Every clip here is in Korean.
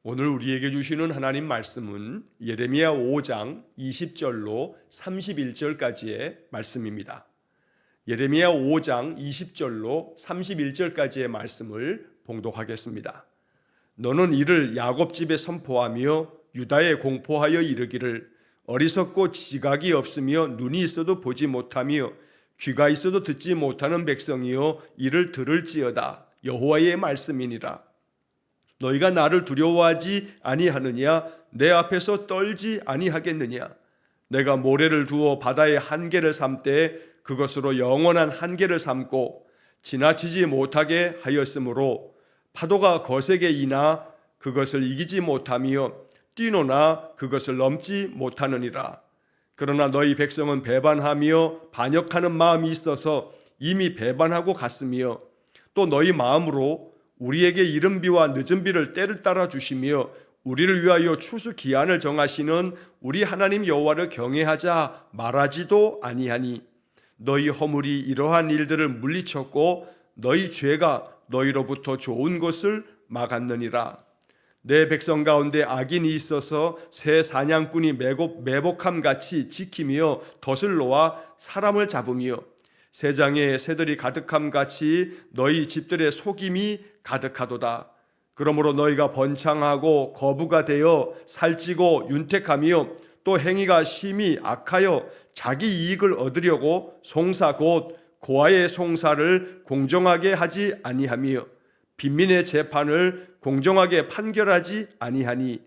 오늘 우리에게 주시는 하나님 말씀은 예레미야 5장 20절로 31절까지의 말씀입니다. 예레미야 5장 20절로 31절까지의 말씀을 봉독하겠습니다. 너는 이를 야곱 집에 선포하며 유다에 공포하여 이르기를 어리석고 지각이 없으며 눈이 있어도 보지 못하며 귀가 있어도 듣지 못하는 백성이여 이를 들을지어다. 여호와의 말씀이니라. 너희가 나를 두려워하지 아니하느냐? 내 앞에서 떨지 아니하겠느냐? 내가 모래를 두어 바다의 한계를 삼되 그것으로 영원한 한계를 삼고 지나치지 못하게 하였으므로 파도가 거세게 이나 그것을 이기지 못하며 뛰노나 그것을 넘지 못하느니라. 그러나 너희 백성은 배반하며 반역하는 마음이 있어서 이미 배반하고 갔으며 또 너희 마음으로 우리에게 이른 비와 늦은 비를 때를 따라 주시며 우리를 위하여 추수 기한을 정하시는 우리 하나님 여호와를 경외하자 말하지도 아니하니 너희 허물이 이러한 일들을 물리쳤고 너희 죄가 너희로부터 좋은 것을 막았느니라. 내 백성 가운데 악인이 있어서 새 사냥꾼이 매복함같이 지키며 덫을 놓아 사람을 잡으며 새장에 새들이 가득함같이 너희 집들의 속임이 가득하도다. 그러므로 너희가 번창하고 거부가 되어 살찌고 윤택하며 또 행위가 심히 악하여 자기 이익을 얻으려고 송사 곧 고아의 송사를 공정하게 하지 아니하며 빈민의 재판을 공정하게 판결하지 아니하니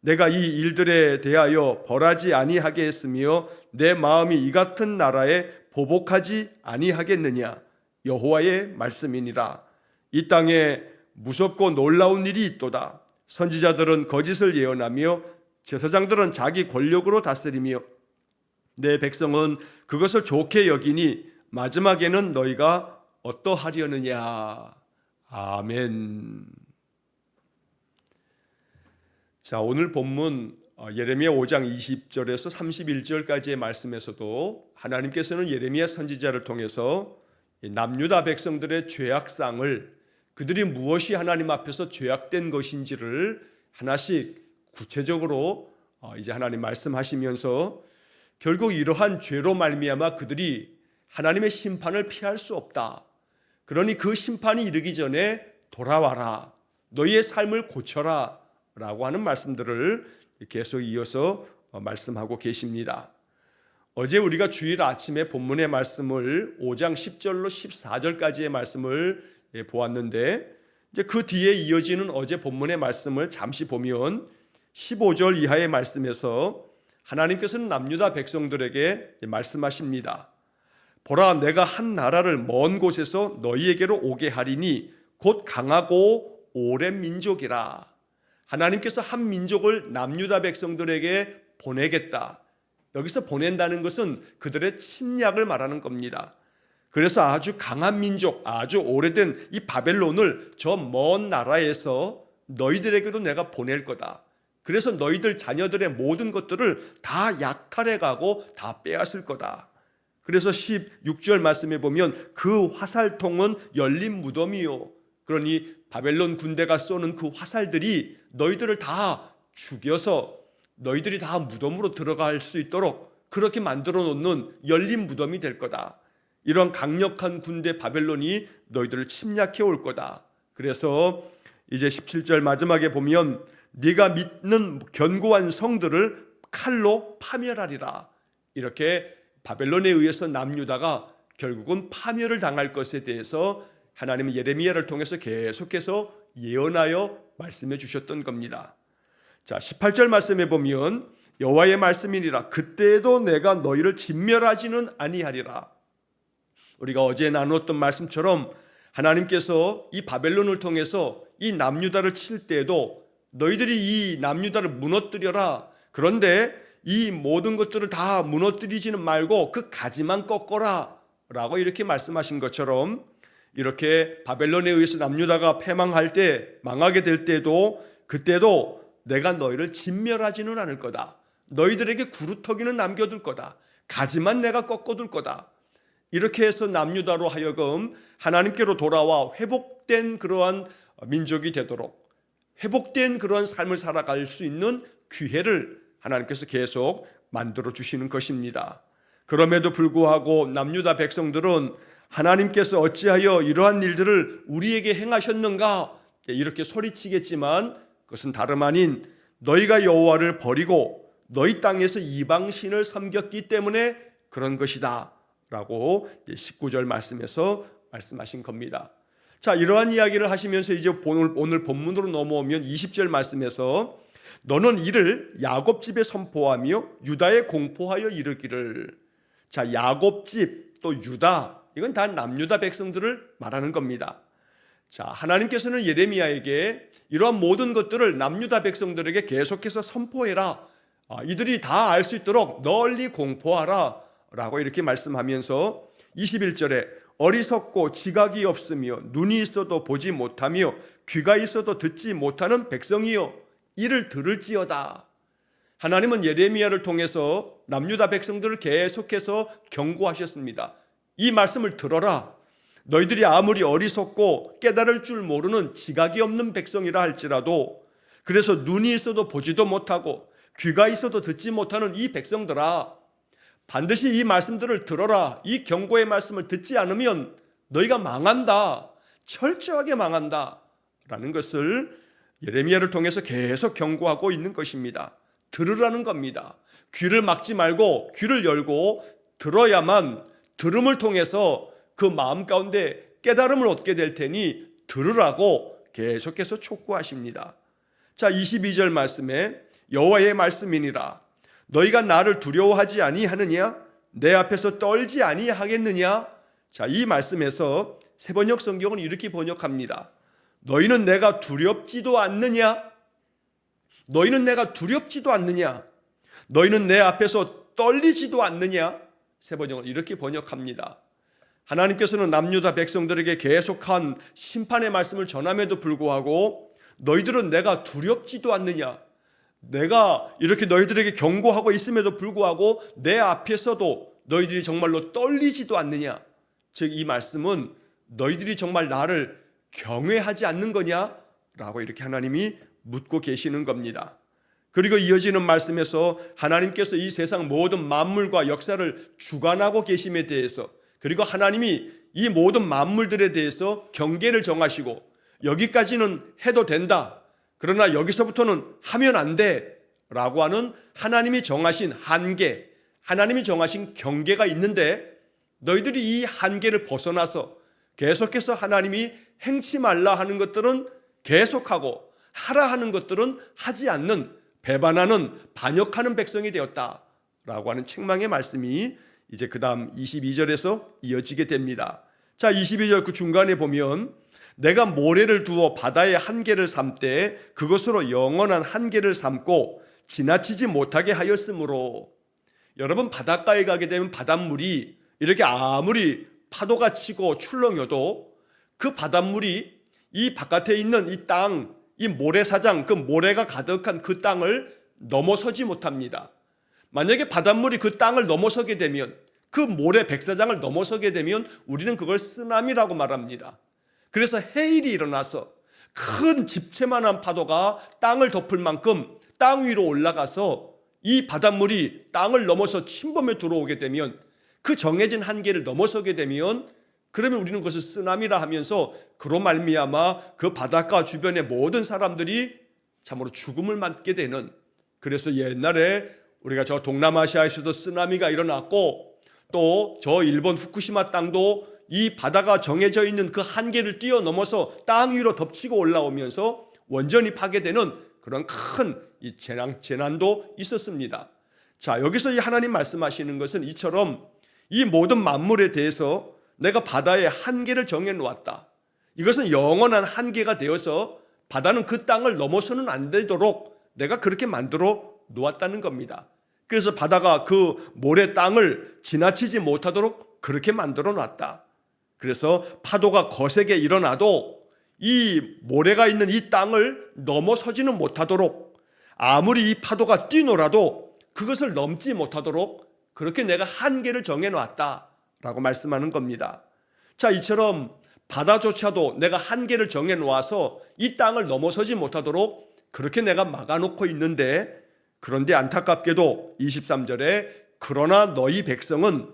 내가 이 일들에 대하여 벌하지 아니하게 했으며 내 마음이 이 같은 나라에 보복하지 아니하겠느냐? 여호와의 말씀이니라. 이 땅에 무섭고 놀라운 일이 있도다. 선지자들은 거짓을 예언하며 제사장들은 자기 권력으로 다스리며 내 백성은 그것을 좋게 여기니 마지막에는 너희가 어떠하려느냐? 아멘. 자, 오늘 본문 예레미야 5장 20절에서 31절까지의 말씀에서도 하나님께서는 예레미야 선지자를 통해서 남유다 백성들의 죄악상을 그들이 무엇이 하나님 앞에서 죄악된 것인지를 하나씩 구체적으로 이제 하나님 말씀하시면서 결국 이러한 죄로 말미암아 그들이 하나님의 심판을 피할 수 없다. 그러니 그 심판이 이르기 전에 돌아와라. 너희의 삶을 고쳐라. 라고 하는 말씀들을 계속 이어서 말씀하고 계십니다. 어제 우리가 주일 아침에 본문의 말씀을 5장 10절로 14절까지의 말씀을 보았는데 이제 그 뒤에 이어지는 어제 본문의 말씀을 잠시 보면 15절 이하의 말씀에서 하나님께서는 남유다 백성들에게 말씀하십니다. 보라, 내가 한 나라를 먼 곳에서 너희에게로 오게 하리니 곧 강하고 오랜 민족이라. 하나님께서 한 민족을 남유다 백성들에게 보내겠다. 여기서 보낸다는 것은 그들의 침략을 말하는 겁니다. 그래서 아주 강한 민족, 아주 오래된 이 바벨론을 저 먼 나라에서 너희들에게도 내가 보낼 거다. 그래서 너희들 자녀들의 모든 것들을 다 약탈해 가고 다 빼앗을 거다. 그래서 16절 말씀에 보면 그 화살통은 열린 무덤이요. 그러니 바벨론 군대가 쏘는 그 화살들이 너희들을 다 죽여서 너희들이 다 무덤으로 들어갈 수 있도록 그렇게 만들어 놓는 열린 무덤이 될 거다. 이런 강력한 군대 바벨론이 너희들을 침략해 올 거다. 그래서 이제 17절 마지막에 보면 네가 믿는 견고한 성들을 칼로 파멸하리라. 이렇게 바벨론에 의해서 남유다가 결국은 파멸을 당할 것에 대해서 하나님은 예레미야를 통해서 계속해서 예언하여 말씀해 주셨던 겁니다. 자, 18절 말씀에 보면 여호와의 말씀이니라. 그때에도 내가 너희를 진멸하지는 아니하리라. 우리가 어제 나누었던 말씀처럼 하나님께서 이 바벨론을 통해서 이 남유다를 칠 때에도 너희들이 이 남유다를 무너뜨려라. 그런데 이 모든 것들을 다 무너뜨리지는 말고 그 가지만 꺾어라 라고 이렇게 말씀하신 것처럼 이렇게 바벨론에 의해서 남유다가 패망할 때 망하게 될 때도 그때도 내가 너희를 진멸하지는 않을 거다. 너희들에게 구루터기는 남겨둘 거다. 가지만 내가 꺾어둘 거다. 이렇게 해서 남유다로 하여금 하나님께로 돌아와 회복된 그러한 민족이 되도록 회복된 그런 삶을 살아갈 수 있는 기회를 하나님께서 계속 만들어 주시는 것입니다. 그럼에도 불구하고 남유다 백성들은 하나님께서 어찌하여 이러한 일들을 우리에게 행하셨는가 이렇게 소리치겠지만 그것은 다름 아닌 너희가 여호와를 버리고 너희 땅에서 이방신을 섬겼기 때문에 그런 것이다 라고 19절 말씀에서 말씀하신 겁니다. 자, 이러한 이야기를 하시면서 이제 오늘 본문으로 넘어오면 20절 말씀에서 너는 이를 야곱 집에 선포하며 유다에 공포하여 이르기를. 자, 야곱 집 또 유다, 이건 다 남유다 백성들을 말하는 겁니다. 자, 하나님께서는 예레미야에게 이러한 모든 것들을 남유다 백성들에게 계속해서 선포해라. 이들이 다 알 수 있도록 널리 공포하라 라고 이렇게 말씀하면서 21절에 어리석고 지각이 없으며 눈이 있어도 보지 못하며 귀가 있어도 듣지 못하는 백성이여 이를 들을지어다. 하나님은 예레미야를 통해서 남유다 백성들을 계속해서 경고하셨습니다. 이 말씀을 들어라. 너희들이 아무리 어리석고 깨달을 줄 모르는 지각이 없는 백성이라 할지라도, 그래서 눈이 있어도 보지도 못하고 귀가 있어도 듣지 못하는 이 백성들아, 반드시 이 말씀들을 들어라. 이 경고의 말씀을 듣지 않으면 너희가 망한다. 철저하게 망한다 라는 것을 예레미야를 통해서 계속 경고하고 있는 것입니다. 들으라는 겁니다. 귀를 막지 말고 귀를 열고 들어야만 들음을 통해서 그 마음 가운데 깨달음을 얻게 될 테니 들으라고 계속해서 촉구하십니다. 자, 22절 말씀에 여호와의 말씀이니라. 너희가 나를 두려워하지 아니하느냐? 내 앞에서 떨지 아니하겠느냐? 자, 이 말씀에서 새번역 성경은 이렇게 번역합니다. 너희는 내가 두렵지도 않느냐? 너희는 내가 두렵지도 않느냐? 너희는 내 앞에서 떨리지도 않느냐? 새번역은 이렇게 번역합니다. 하나님께서는 남유다 백성들에게 계속한 심판의 말씀을 전함에도 불구하고 너희들은 내가 두렵지도 않느냐? 내가 이렇게 너희들에게 경고하고 있음에도 불구하고 내 앞에서도 너희들이 정말로 떨리지도 않느냐? 즉 이 말씀은 너희들이 정말 나를 경외하지 않는 거냐? 라고 이렇게 하나님이 묻고 계시는 겁니다. 그리고 이어지는 말씀에서 하나님께서 이 세상 모든 만물과 역사를 주관하고 계심에 대해서, 그리고 하나님이 이 모든 만물들에 대해서 경계를 정하시고 여기까지는 해도 된다, 그러나 여기서부터는 하면 안 돼 라고 하는 하나님이 정하신 한계, 하나님이 정하신 경계가 있는데 너희들이 이 한계를 벗어나서 계속해서 하나님이 행치 말라 하는 것들은 계속하고 하라 하는 것들은 하지 않는, 배반하는, 반역하는 백성이 되었다라고 하는 책망의 말씀이 이제 그 다음 22절에서 이어지게 됩니다. 자, 22절 그 중간에 보면 내가 모래를 두어 바다의 한계를 삼되 그것으로 영원한 한계를 삼고 지나치지 못하게 하였으므로. 여러분, 바닷가에 가게 되면 바닷물이 이렇게 아무리 파도가 치고 출렁여도 그 바닷물이 이 바깥에 있는 이 땅, 이 모래사장, 그 모래가 가득한 그 땅을 넘어서지 못합니다. 만약에 바닷물이 그 땅을 넘어서게 되면, 그 모래 백사장을 넘어서게 되면 우리는 그걸 쓰나미라고 말합니다. 그래서 해일이 일어나서 큰 집채만한 파도가 땅을 덮을 만큼 땅 위로 올라가서 이 바닷물이 땅을 넘어서 침범에 들어오게 되면, 그 정해진 한계를 넘어서게 되면, 그러면 우리는 그것을 쓰나미라 하면서 그로 말미암아 그 바닷가 주변의 모든 사람들이 참으로 죽음을 맞게 되는, 그래서 옛날에 우리가 저 동남아시아에서도 쓰나미가 일어났고 또 저 일본 후쿠시마 땅도 이 바다가 정해져 있는 그 한계를 뛰어넘어서 땅 위로 덮치고 올라오면서 원전이 파괴되는 그런 큰 이 재난도 있었습니다. 자, 여기서 이 하나님 말씀하시는 것은 이처럼 이 모든 만물에 대해서 내가 바다의 한계를 정해 놓았다. 이것은 영원한 한계가 되어서 바다는 그 땅을 넘어서는 안 되도록 내가 그렇게 만들어 놓았다는 겁니다. 그래서 바다가 그 모래 땅을 지나치지 못하도록 그렇게 만들어 놨다. 그래서 파도가 거세게 일어나도 이 모래가 있는 이 땅을 넘어서지는 못하도록, 아무리 이 파도가 뛰놀아도 그것을 넘지 못하도록 그렇게 내가 한계를 정해 놨다라고 말씀하는 겁니다. 자, 이처럼 바다조차도 내가 한계를 정해 놓아서 이 땅을 넘어서지 못하도록 그렇게 내가 막아놓고 있는데, 그런데 안타깝게도 23절에 그러나 너희 백성은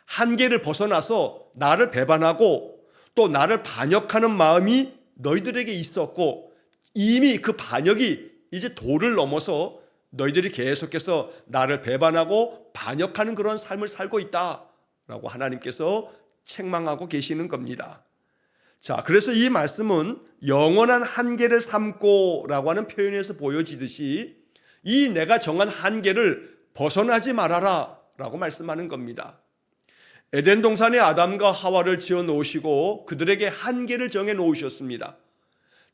한계를 벗어나서 나를 배반하고 또 나를 반역하는 마음이 너희들에게 있었고, 이미 그 반역이 이제 도를 넘어서 너희들이 계속해서 나를 배반하고 반역하는 그런 삶을 살고 있다라고 하나님께서 책망하고 계시는 겁니다. 자, 그래서 이 말씀은 영원한 한계를 삼고라고 하는 표현에서 보여지듯이 이 내가 정한 한계를 벗어나지 말아라 라고 말씀하는 겁니다. 에덴 동산에 아담과 하와를 지어 놓으시고 그들에게 한계를 정해 놓으셨습니다.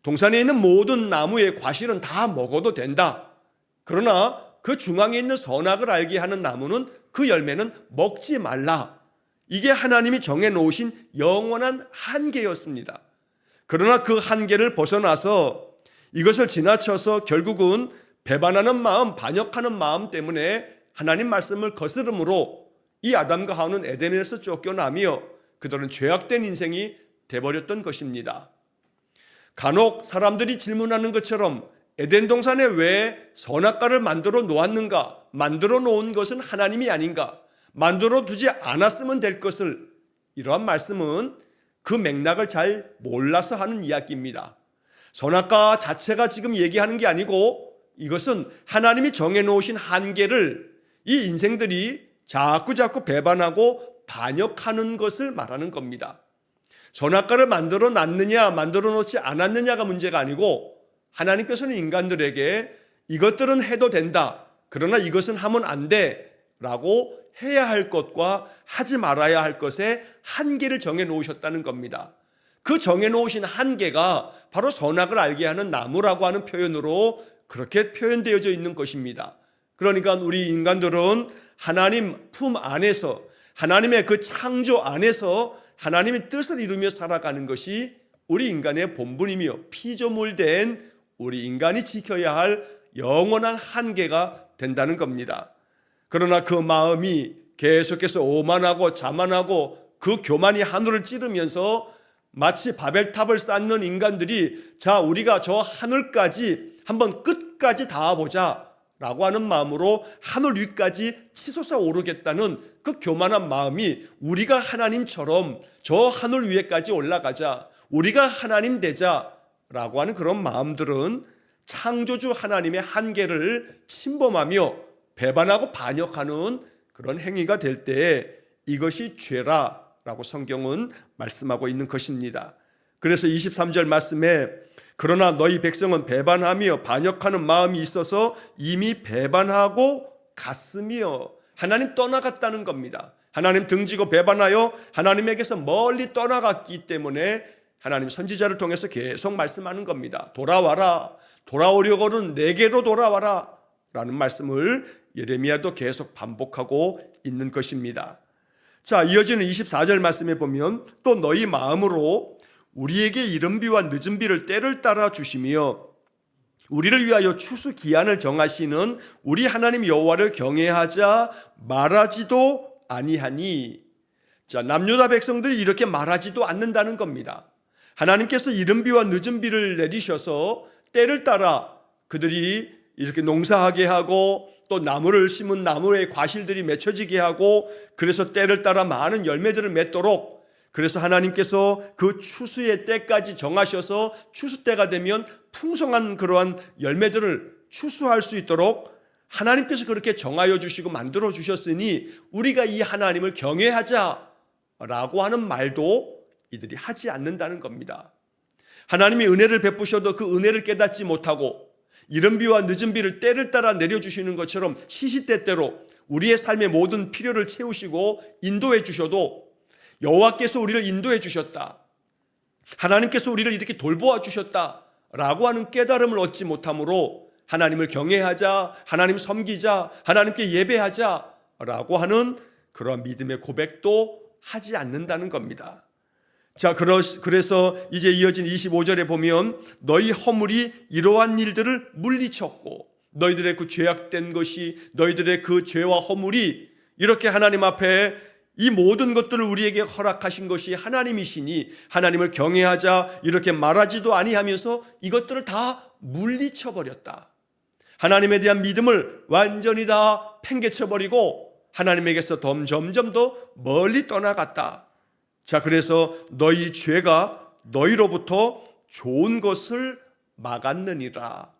동산에 있는 모든 나무의 과실은 다 먹어도 된다. 그러나 그 중앙에 있는 선악을 알게 하는 나무는 그 열매는 먹지 말라. 이게 하나님이 정해 놓으신 영원한 한계였습니다. 그러나 그 한계를 벗어나서 이것을 지나쳐서 결국은 배반하는 마음, 반역하는 마음 때문에 하나님 말씀을 거스름으로 이 아담과 하와는 에덴에서 쫓겨나며 그들은 죄악된 인생이 돼버렸던 것입니다. 간혹 사람들이 질문하는 것처럼 에덴 동산에 왜 선악과를 만들어 놓았는가? 만들어 놓은 것은 하나님이 아닌가? 만들어 두지 않았으면 될 것을, 이러한 말씀은 그 맥락을 잘 몰라서 하는 이야기입니다. 선악과 자체가 지금 얘기하는 게 아니고 이것은 하나님이 정해놓으신 한계를 이 인생들이 자꾸 배반하고 반역하는 것을 말하는 겁니다. 선악과를 만들어 놨느냐 만들어 놓지 않았느냐가 문제가 아니고, 하나님께서는 인간들에게 이것들은 해도 된다, 그러나 이것은 하면 안 돼 라고 해야 할 것과 하지 말아야 할 것에 한계를 정해 놓으셨다는 겁니다. 그 정해 놓으신 한계가 바로 선악을 알게 하는 나무라고 하는 표현으로 그렇게 표현되어져 있는 것입니다. 그러니까 우리 인간들은 하나님 품 안에서, 하나님의 그 창조 안에서 하나님의 뜻을 이루며 살아가는 것이 우리 인간의 본분이며 피조물된 우리 인간이 지켜야 할 영원한 한계가 된다는 겁니다. 그러나 그 마음이 계속해서 오만하고 자만하고 그 교만이 하늘을 찌르면서 마치 바벨탑을 쌓는 인간들이, 자, 우리가 저 하늘까지 한번 끝까지 닿아보자 라고 하는 마음으로 하늘 위까지 치솟아 오르겠다는 그 교만한 마음이, 우리가 하나님처럼 저 하늘 위에까지 올라가자, 우리가 하나님 되자 라고 하는 그런 마음들은 창조주 하나님의 한계를 침범하며 배반하고 반역하는 그런 행위가 될 때에 이것이 죄라라고 성경은 말씀하고 있는 것입니다. 그래서 23절 말씀에 그러나 너희 백성은 배반하며 반역하는 마음이 있어서 이미 배반하고 갔으며, 하나님 떠나갔다는 겁니다. 하나님 등지고 배반하여 하나님에게서 멀리 떠나갔기 때문에 하나님 선지자를 통해서 계속 말씀하는 겁니다. 돌아와라, 돌아오려고는 내게로 돌아와라 라는 말씀을 예레미야도 계속 반복하고 있는 것입니다. 자, 이어지는 24절 말씀에 보면 또 너희 마음으로 우리에게 이른 비와 늦은 비를 때를 따라 주시며 우리를 위하여 추수 기한을 정하시는 우리 하나님 여호와를 경외하자 말하지도 아니하니. 자, 남유다 백성들이 이렇게 말하지도 않는다는 겁니다. 하나님께서 이른 비와 늦은 비를 내리셔서 때를 따라 그들이 이렇게 농사하게 하고 또 나무를 심은 나무의 과실들이 맺혀지게 하고, 그래서 때를 따라 많은 열매들을 맺도록, 그래서 하나님께서 그 추수의 때까지 정하셔서 추수 때가 되면 풍성한 그러한 열매들을 추수할 수 있도록 하나님께서 그렇게 정하여 주시고 만들어 주셨으니 우리가 이 하나님을 경외하자라고 하는 말도 이들이 하지 않는다는 겁니다. 하나님이 은혜를 베푸셔도 그 은혜를 깨닫지 못하고 이른 비와 늦은 비를 때를 따라 내려주시는 것처럼 시시때때로 우리의 삶의 모든 필요를 채우시고 인도해 주셔도, 여호와께서 우리를 인도해 주셨다, 하나님께서 우리를 이렇게 돌보아 주셨다 라고 하는 깨달음을 얻지 못함으로 하나님을 경외하자, 하나님 섬기자, 하나님께 예배하자 라고 하는 그런 믿음의 고백도 하지 않는다는 겁니다. 자, 그래서 이제 이어진 25절에 보면 너희 허물이 이러한 일들을 물리쳤고, 너희들의 그 죄악된 것이, 너희들의 그 죄와 허물이 이렇게 하나님 앞에 이 모든 것들을 우리에게 허락하신 것이 하나님이시니 하나님을 경외하자 이렇게 말하지도 아니하면서 이것들을 다 물리쳐 버렸다. 하나님에 대한 믿음을 완전히 다 팽개쳐버리고 하나님에게서 점점 더 멀리 떠나갔다. 자, 그래서 너희 죄가 너희로부터 좋은 것을 막았느니라.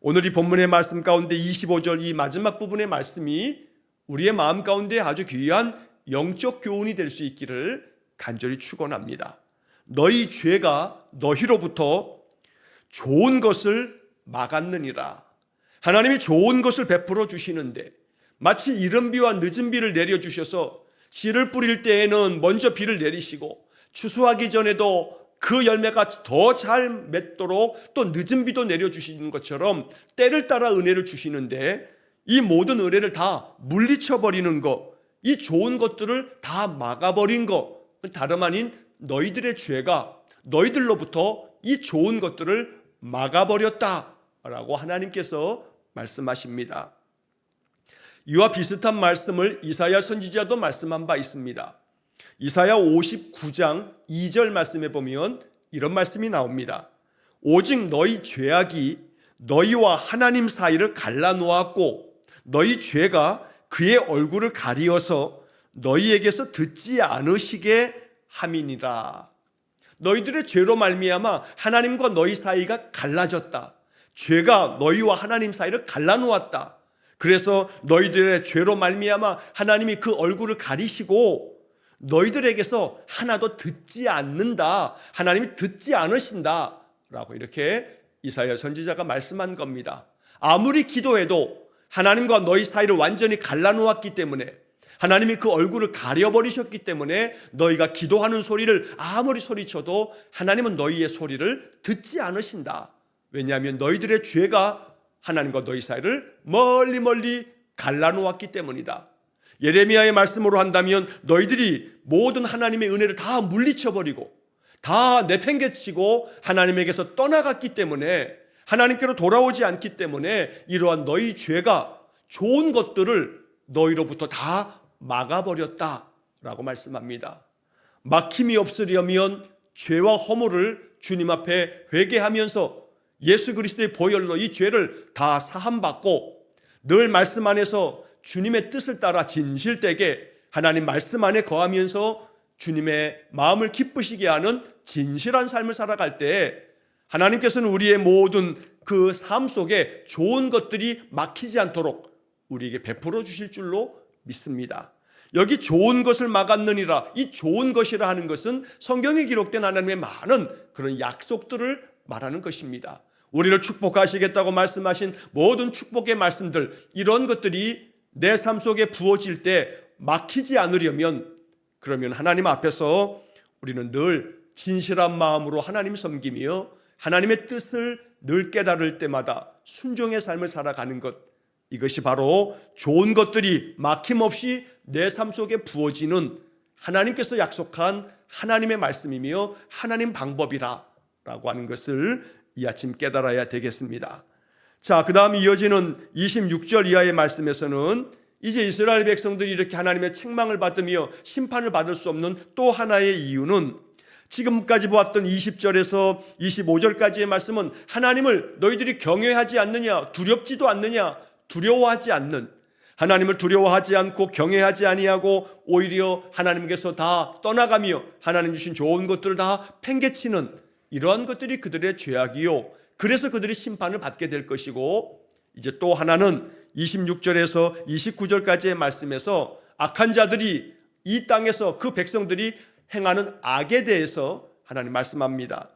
오늘 이 본문의 말씀 가운데 25절 이 마지막 부분의 말씀이 우리의 마음 가운데 아주 귀한 영적 교훈이 될 수 있기를 간절히 축원합니다. 너희 죄가 너희로부터 좋은 것을 막았느니라. 하나님이 좋은 것을 베풀어 주시는데 마치 이른 비와 늦은 비를 내려주셔서 씨를 뿌릴 때에는 먼저 비를 내리시고 추수하기 전에도 그 열매가 더 잘 맺도록 또 늦은 비도 내려주시는 것처럼 때를 따라 은혜를 주시는데 이 모든 은혜를 다 물리쳐버리는 것, 이 좋은 것들을 다 막아버린 것, 다름 아닌 너희들의 죄가 너희들로부터 이 좋은 것들을 막아버렸다라고 하나님께서 말씀하십니다. 이와 비슷한 말씀을 이사야 선지자도 말씀한 바 있습니다. 이사야 59장 2절 말씀에 보면 이런 말씀이 나옵니다. 오직 너희 죄악이 너희와 하나님 사이를 갈라놓았고 너희 죄가 그의 얼굴을 가리어서 너희에게서 듣지 않으시게 함이니라. 너희들의 죄로 말미암아 하나님과 너희 사이가 갈라졌다. 죄가 너희와 하나님 사이를 갈라놓았다. 그래서 너희들의 죄로 말미암아 하나님이 그 얼굴을 가리시고 너희들에게서 하나도 듣지 않는다. 하나님이 듣지 않으신다 라고 이렇게 이사야 선지자가 말씀한 겁니다. 아무리 기도해도 하나님과 너희 사이를 완전히 갈라놓았기 때문에 하나님이 그 얼굴을 가려버리셨기 때문에 너희가 기도하는 소리를 아무리 소리쳐도 하나님은 너희의 소리를 듣지 않으신다. 왜냐하면 너희들의 죄가 하나님과 너희 사이를 멀리 갈라놓았기 때문이다. 예레미야의 말씀으로 한다면 너희들이 모든 하나님의 은혜를 다 물리쳐버리고 다 내팽개치고 하나님에게서 떠나갔기 때문에 하나님께로 돌아오지 않기 때문에 이러한 너희 죄가 좋은 것들을 너희로부터 다 막아버렸다라고 말씀합니다. 막힘이 없으려면 죄와 허물을 주님 앞에 회개하면서 예수 그리스도의 보혈로 이 죄를 다 사함받고 늘 말씀 안에서 주님의 뜻을 따라 진실되게 하나님 말씀 안에 거하면서 주님의 마음을 기쁘시게 하는 진실한 삶을 살아갈 때 하나님께서는 우리의 모든 그 삶 속에 좋은 것들이 막히지 않도록 우리에게 베풀어 주실 줄로 믿습니다. 여기 좋은 것을 막았느니라, 이 좋은 것이라 하는 것은 성경에 기록된 하나님의 많은 그런 약속들을 말하는 것입니다. 우리를 축복하시겠다고 말씀하신 모든 축복의 말씀들, 이런 것들이 내 삶 속에 부어질 때 막히지 않으려면 그러면 하나님 앞에서 우리는 늘 진실한 마음으로 하나님 섬기며 하나님의 뜻을 늘 깨달을 때마다 순종의 삶을 살아가는 것, 이것이 바로 좋은 것들이 막힘없이 내 삶 속에 부어지는 하나님께서 약속한 하나님의 말씀이며 하나님 방법이라고 하는 것을 이 아침 깨달아야 되겠습니다. 자, 그 다음 이어지는 26절 이하의 말씀에서는 이제 이스라엘 백성들이 이렇게 하나님의 책망을 받으며 심판을 받을 수 없는 또 하나의 이유는 지금까지 보았던 20절에서 25절까지의 말씀은 하나님을 너희들이 경외하지 않느냐, 두렵지도 않느냐, 두려워하지 않는, 하나님을 두려워하지 않고 경외하지 아니하고 오히려 하나님께서 다 떠나가며 하나님 주신 좋은 것들을 다 팽개치는 이러한 것들이 그들의 죄악이요, 그래서 그들이 심판을 받게 될 것이고, 이제 또 하나는 26절에서 29절까지의 말씀에서 악한 자들이 이 땅에서 그 백성들이 행하는 악에 대해서 하나님 말씀합니다.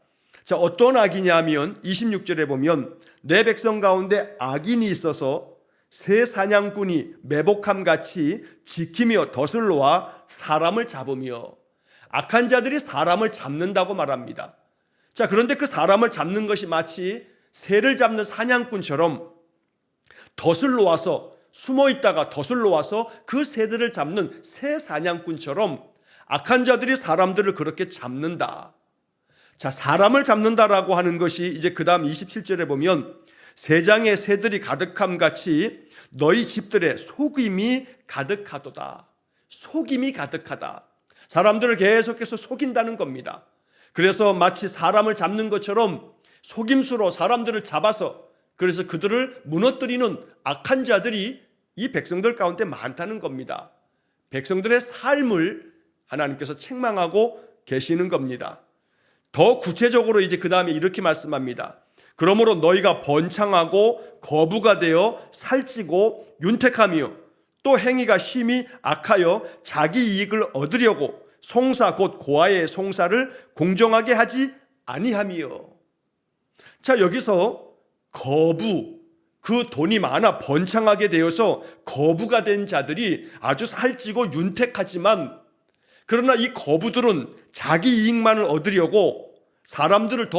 자, 어떤 악이냐면 26절에 보면 내 백성 가운데 악인이 있어서 새 사냥꾼이 매복함같이 지키며 덫을 놓아 사람을 잡으며, 악한 자들이 사람을 잡는다고 말합니다. 자, 그런데 그 사람을 잡는 것이 마치 새를 잡는 사냥꾼처럼 덫을 놓아서 숨어 있다가 덫을 놓아서 그 새들을 잡는 새 사냥꾼처럼 악한 자들이 사람들을 그렇게 잡는다. 자, 사람을 잡는다라고 하는 것이 이제 그 다음 27절에 보면 세장의 새들이 가득함 같이 너희 집들에 속임이 가득하도다. 속임이 가득하다. 사람들을 계속해서 속인다는 겁니다. 그래서 마치 사람을 잡는 것처럼 속임수로 사람들을 잡아서 그래서 그들을 무너뜨리는 악한 자들이 이 백성들 가운데 많다는 겁니다. 백성들의 삶을 하나님께서 책망하고 계시는 겁니다. 더 구체적으로 이제 그 다음에 이렇게 말씀합니다. 그러므로 너희가 번창하고 거부가 되어 살찌고 윤택하며 또 행위가 심히 악하여 자기 이익을 얻으려고 송사 곧 고아의 송사를 공정하게 하지 아니하며. 자, 여기서 거부, 그 돈이 많아 번창하게 되어서 거부가 된 자들이 아주 살찌고 윤택하지만 그러나 이 거부들은 자기 이익만을 얻으려고 사람들을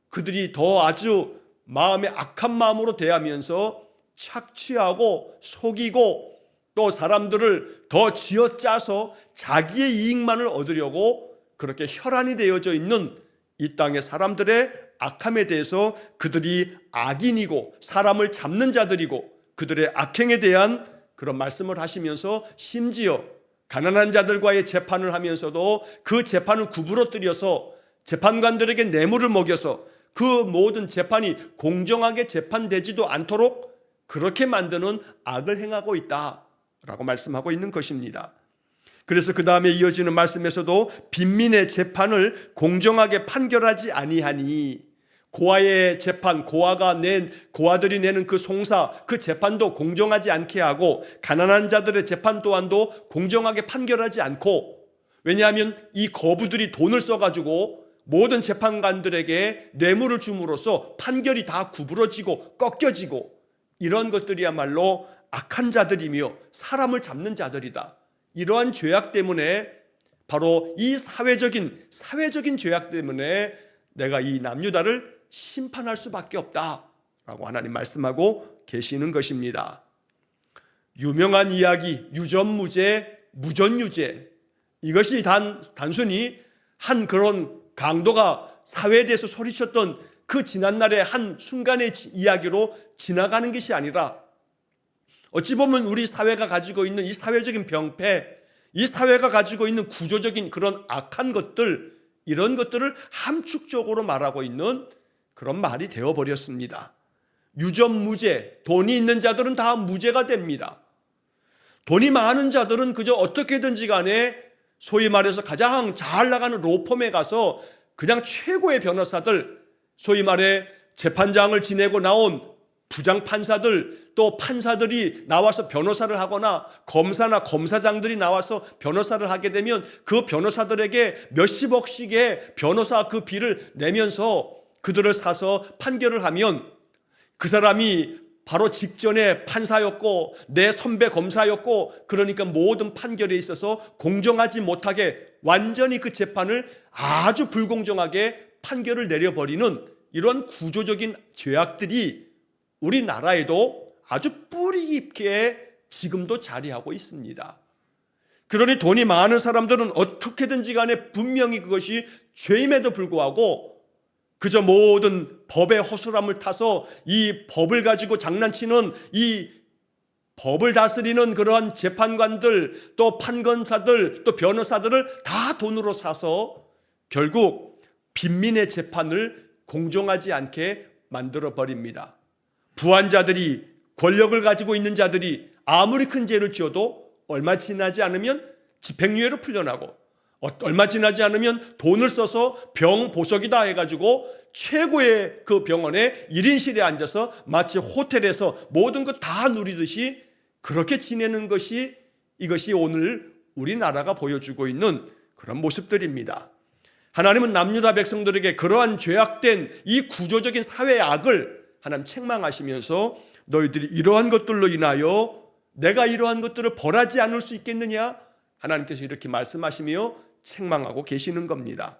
그들이 더 아주 마음에 악한 마음으로 대하면서 착취하고 속이고 또 사람들을 더 쥐어짜서 자기의 이익만을 얻으려고 그렇게 혈안이 되어져 있는 이 땅의 사람들의 악함에 대해서 그들이 악인이고 사람을 잡는 자들이고 그들의 악행에 대한 그런 말씀을 하시면서 심지어 가난한 자들과의 재판을 하면서도 그 재판을 구부러뜨려서 재판관들에게 뇌물을 먹여서 그 모든 재판이 공정하게 재판되지도 않도록 그렇게 만드는 악을 행하고 있다라고 말씀하고 있는 것입니다. 그래서 그 다음에 이어지는 말씀에서도 빈민의 재판을 공정하게 판결하지 아니하니, 고아의 재판, 고아들이 내는 그 송사, 그 재판도 공정하지 않게 하고 가난한 자들의 재판 또한도 공정하게 판결하지 않고, 왜냐하면 이 거부들이 돈을 써가지고 모든 재판관들에게 뇌물을 줌으로써 판결이 다 구부러지고 꺾여지고, 이런 것들이야말로 악한 자들이며 사람을 잡는 자들이다. 이러한 죄악 때문에, 바로 이 사회적인 죄악 때문에 내가 이 남유다를 심판할 수밖에 없다라고 하나님 말씀하고 계시는 것입니다. 유명한 이야기 유전무죄, 무전유죄, 이것이 단순히 한 그런 강도가 사회에 대해서 소리쳤던 그 지난날의 한 순간의 이야기로 지나가는 것이 아니라, 어찌 보면 우리 사회가 가지고 있는 이 사회적인 병폐, 이 사회가 가지고 있는 구조적인 그런 악한 것들, 이런 것들을 함축적으로 말하고 있는 그런 말이 되어버렸습니다. 유전무죄, 돈이 있는 자들은 다 무죄가 됩니다. 돈이 많은 자들은 그저 어떻게든지 간에 소위 말해서 가장 잘 나가는 로펌에 가서 그냥 최고의 변호사들, 소위 말해 재판장을 지내고 나온 부장판사들, 또 판사들이 나와서 변호사를 하거나 검사나 검사장들이 나와서 변호사를 하게 되면 그 변호사들에게 몇십억씩의 변호사 그 비를 내면서 그들을 사서 판결을 하면, 그 사람이 바로 직전에 판사였고 내 선배 검사였고, 그러니까 모든 판결에 있어서 공정하지 못하게 완전히 그 재판을 아주 불공정하게 판결을 내려버리는 이런 구조적인 죄악들이 우리나라에도 아주 뿌리 깊게 지금도 자리하고 있습니다. 그러니 돈이 많은 사람들은 어떻게든지 간에 분명히 그것이 죄임에도 불구하고 그저 모든 법의 허술함을 타서 이 법을 가지고 장난치는, 이 법을 다스리는 그러한 재판관들, 또 판검사들, 또 변호사들을 다 돈으로 사서 결국 빈민의 재판을 공정하지 않게 만들어 버립니다. 부한자들이, 권력을 가지고 있는 자들이 아무리 큰 죄를 지어도 얼마 지나지 않으면 집행유예로 풀려나고, 얼마 지나지 않으면 돈을 써서 병 보석이다 해가지고 최고의 그 병원에 1인실에 앉아서 마치 호텔에서 모든 것 다 누리듯이 그렇게 지내는 것이, 이것이 오늘 우리나라가 보여주고 있는 그런 모습들입니다. 하나님은 남유다 백성들에게 그러한 죄악된 이 구조적인 사회의 악을 하나님 책망하시면서, 너희들이 이러한 것들로 인하여 내가 이러한 것들을 벌하지 않을 수 있겠느냐, 하나님께서 이렇게 말씀하시며 책망하고 계시는 겁니다.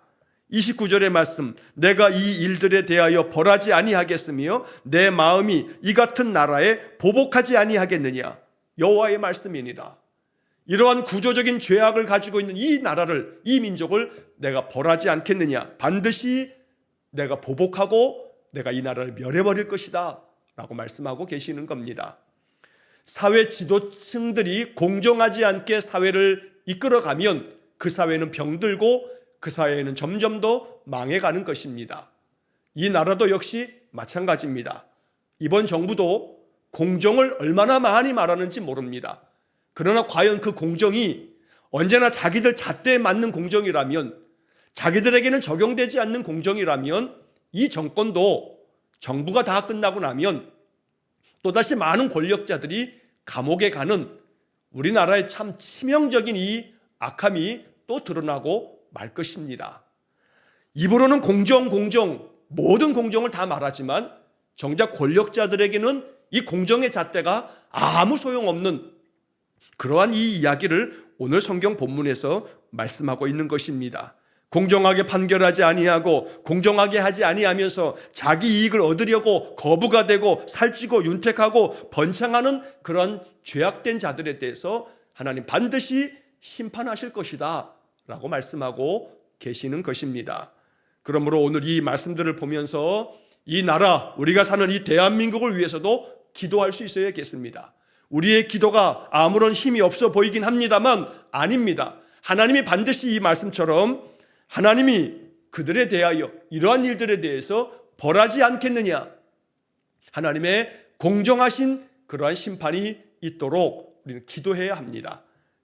29절의 말씀, 내가 이 일들에 대하여 벌하지 아니하겠으며 내 마음이 이 같은 나라에 보복하지 아니하겠느냐, 여호와의 말씀이니라. 이러한 구조적인 죄악을 가지고 있는 이 나라를, 이 민족을 내가 벌하지 않겠느냐, 반드시 내가 보복하고 내가 이 나라를 멸해버릴 것이다 라고 말씀하고 계시는 겁니다. 사회 지도층들이 공정하지 않게 사회를 이끌어가면 그 사회는 병들고 그 사회는 점점 더 망해가는 것입니다. 이 나라도 역시 마찬가지입니다. 이번 정부도 공정을 얼마나 많이 말하는지 모릅니다. 그러나 과연 그 공정이 언제나 자기들 잣대에 맞는 공정이라면, 자기들에게는 적용되지 않는 공정이라면 이 정권도 정부가 다 끝나고 나면 또다시 많은 권력자들이 감옥에 가는 우리나라의 참 치명적인 이 악함이 또 드러나고 말 것입니다. 입으로는 공정, 모든 공정을 다 말하지만 정작 권력자들에게는 이 공정의 잣대가 아무 소용없는 그러한 이 이야기를 오늘 성경 본문에서 말씀하고 있는 것입니다. 공정하게 판결하지 아니하고 공정하게 하지 아니하면서 자기 이익을 얻으려고 거부가 되고 살찌고 윤택하고 번창하는 그런 죄악된 자들에 대해서 하나님 반드시 심판하실 것이다 라고 말씀하고 계시는 것입니다. 그러므로 오늘 이 말씀들을 보면서 이 나라, 우리가 사는 이 대한민국을 위해서도 기도할 수 있어야겠습니다. 우리의 기도가 아무런 힘이 없어 보이긴 합니다만 아닙니다. 하나님이 반드시 이 말씀처럼 하나님이 그들에 대하여 이러한 일들에 대해서 벌하지 않겠느냐, 하나님의 공정하신 그러한 심판이 있도록 우리는 기도해야 합니다.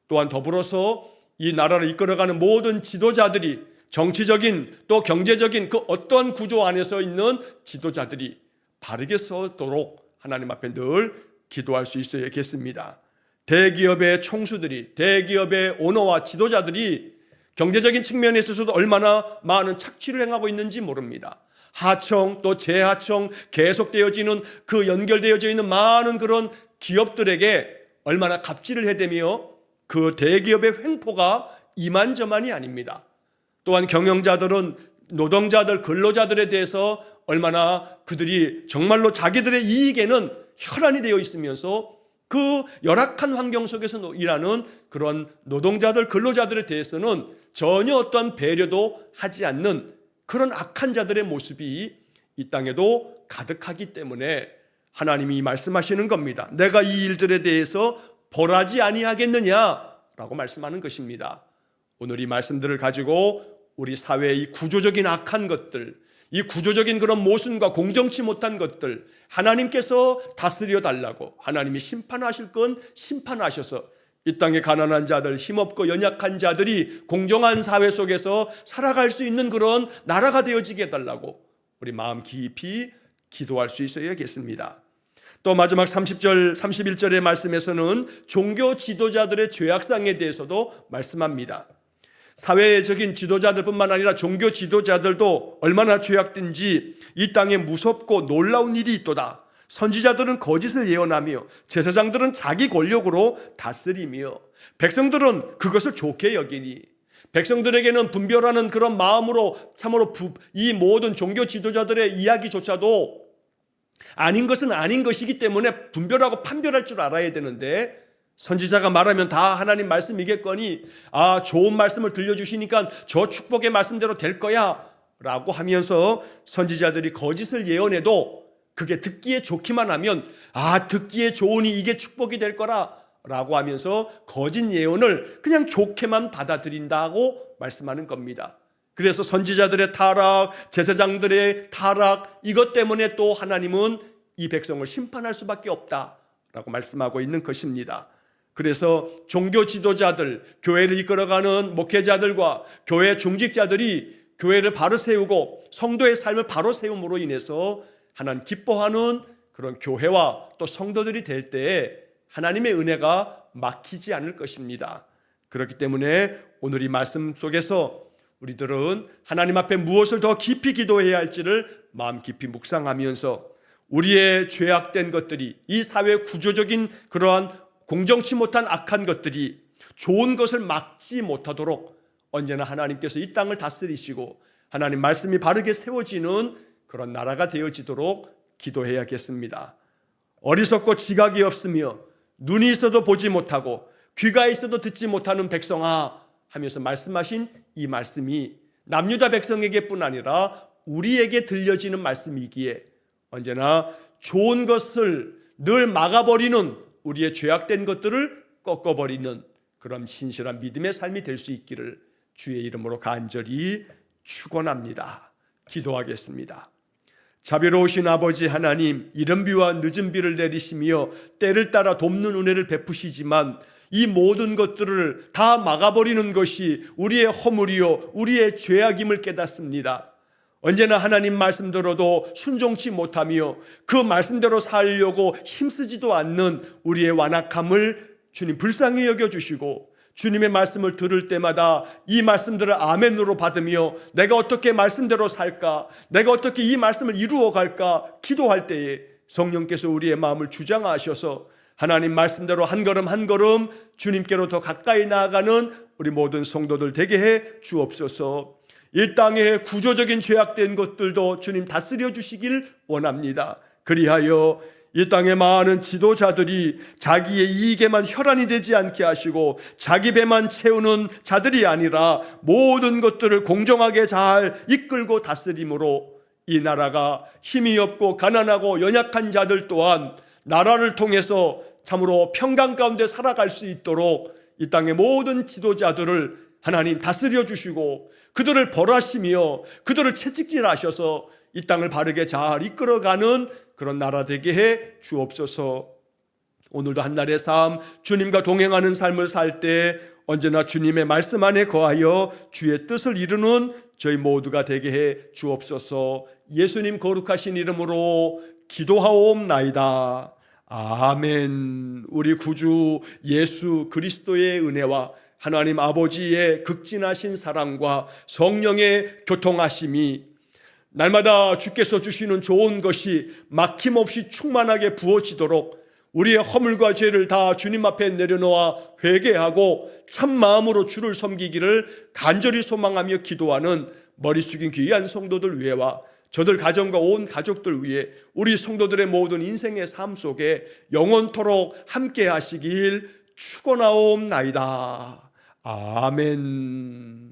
또한 더불어서 이 나라를 이끌어가는 모든 지도자들이, 정치적인 또 경제적인 그 어떤 구조 안에서 있는 지도자들이 바르게 서도록 하나님 앞에 늘 기도할 수 있어야겠습니다. 대기업의 총수들이, 대기업의 오너와 지도자들이 경제적인 측면에 있어서도 얼마나 많은 착취를 행하고 있는지 모릅니다. 하청 또 재하청 계속되어지는 그 연결되어져 있는 많은 그런 기업들에게 얼마나 갑질을 해대며 그 대기업의 횡포가 이만저만이 아닙니다. 또한 경영자들은 노동자들, 근로자들에 대해서 얼마나 그들이 정말로 자기들의 이익에는 혈안이 되어 있으면서 그 열악한 환경 속에서 일하는 그런 노동자들, 근로자들에 대해서는 전혀 어떤 배려도 하지 않는 그런 악한 자들의 모습이 이 땅에도 가득하기 때문에 하나님이 말씀하시는 겁니다. 내가 이 일들에 대해서 벌하지 아니하겠느냐라고 말씀하는 것입니다. 오늘 이 말씀들을 가지고 우리 사회의 이 구조적인 악한 것들, 이 구조적인 그런 모순과 공정치 못한 것들 하나님께서 다스려 달라고, 하나님이 심판하실 건 심판하셔서 이 땅의 가난한 자들, 힘없고 연약한 자들이 공정한 사회 속에서 살아갈 수 있는 그런 나라가 되어지게 해달라고 우리 마음 깊이 기도할 수 있어야겠습니다. 또 마지막 30절, 31절의 말씀에서는 종교 지도자들의 죄악상에 대해서도 말씀합니다. 사회적인 지도자들뿐만 아니라 종교 지도자들도 얼마나 죄악된지 이 땅에 무섭고 놀라운 일이 있도다. 선지자들은 거짓을 예언하며 제사장들은 자기 권력으로 다스리며 백성들은 그것을 좋게 여기니, 백성들에게는 분별하는 그런 마음으로 참으로 이 모든 종교 지도자들의 이야기조차도 아닌 것은 아닌 것이기 때문에 분별하고 판별할 줄 알아야 되는데, 선지자가 말하면 다 하나님 말씀이겠거니 좋은 말씀을 들려주시니까 저 축복의 말씀대로 될 거야 라고 하면서 선지자들이 거짓을 예언해도 그게 듣기에 좋기만 하면 듣기에 좋으니 이게 축복이 될 거라 라고 하면서 거짓 예언을 그냥 좋게만 받아들인다고 말씀하는 겁니다. 그래서 선지자들의 타락, 제사장들의 타락, 이것 때문에 또 하나님은 이 백성을 심판할 수밖에 없다라고 말씀하고 있는 것입니다. 그래서 종교 지도자들, 교회를 이끌어가는 목회자들과 교회 중직자들이 교회를 바로 세우고 성도의 삶을 바로 세움으로 인해서 하나님 기뻐하는 그런 교회와 또 성도들이 될 때에 하나님의 은혜가 막히지 않을 것입니다. 그렇기 때문에 오늘 이 말씀 속에서 우리들은 하나님 앞에 무엇을 더 깊이 기도해야 할지를 마음 깊이 묵상하면서 우리의 죄악된 것들이, 이 사회 구조적인 그러한 공정치 못한 악한 것들이 좋은 것을 막지 못하도록 언제나 하나님께서 이 땅을 다스리시고 하나님 말씀이 바르게 세워지는 그런 나라가 되어지도록 기도해야겠습니다. 어리석고 지각이 없으며 눈이 있어도 보지 못하고 귀가 있어도 듣지 못하는 백성아 하면서 말씀하신 이 말씀이 남유다 백성에게뿐 아니라 우리에게 들려지는 말씀이기에 언제나 좋은 것을 늘 막아버리는 우리의 죄악된 것들을 꺾어버리는 그런 신실한 믿음의 삶이 될 수 있기를 주의 이름으로 간절히 축원합니다. 기도하겠습니다. 자비로우신 아버지 하나님, 이른 비와 늦은 비를 내리시며 때를 따라 돕는 은혜를 베푸시지만 이 모든 것들을 다 막아버리는 것이 우리의 허물이요 우리의 죄악임을 깨닫습니다. 언제나 하나님 말씀대로도 순종치 못하며 그 말씀대로 살려고 힘쓰지도 않는 우리의 완악함을 주님 불쌍히 여겨주시고, 주님의 말씀을 들을 때마다 이 말씀들을 아멘으로 받으며 내가 어떻게 말씀대로 살까, 내가 어떻게 이 말씀을 이루어갈까 기도할 때에 성령께서 우리의 마음을 주장하셔서 하나님 말씀대로 한 걸음 한 걸음 주님께로 더 가까이 나아가는 우리 모든 성도들 되게 해 주옵소서. 이 땅의 구조적인 죄악된 것들도 주님 다스려 주시길 원합니다. 그리하여 이 땅의 많은 지도자들이 자기의 이익에만 혈안이 되지 않게 하시고 자기 배만 채우는 자들이 아니라 모든 것들을 공정하게 잘 이끌고 다스림으로 이 나라가 힘이 없고 가난하고 연약한 자들 또한 나라를 통해서 참으로 평강 가운데 살아갈 수 있도록 이 땅의 모든 지도자들을 하나님 다스려 주시고 그들을 벌하시며 그들을 채찍질하셔서 이 땅을 바르게 잘 이끌어가는 그런 나라 되게 해 주옵소서. 오늘도 한날의 삶, 주님과 동행하는 삶을 살 때 언제나 주님의 말씀 안에 거하여 주의 뜻을 이루는 저희 모두가 되게 해 주옵소서. 예수님 거룩하신 이름으로 기도하옵나이다. 아멘. 우리 구주 예수 그리스도의 은혜와 하나님 아버지의 극진하신 사랑과 성령의 교통하심이 날마다 주께서 주시는 좋은 것이 막힘없이 충만하게 부어지도록 우리의 허물과 죄를 다 주님 앞에 내려놓아 회개하고 참 마음으로 주를 섬기기를 간절히 소망하며 기도하는 머리 숙인 귀한 성도들 위해와 저들 가정과 온 가족들 위해 우리 성도들의 모든 인생의 삶 속에 영원토록 함께 하시길 축원하옵나이다. 아멘.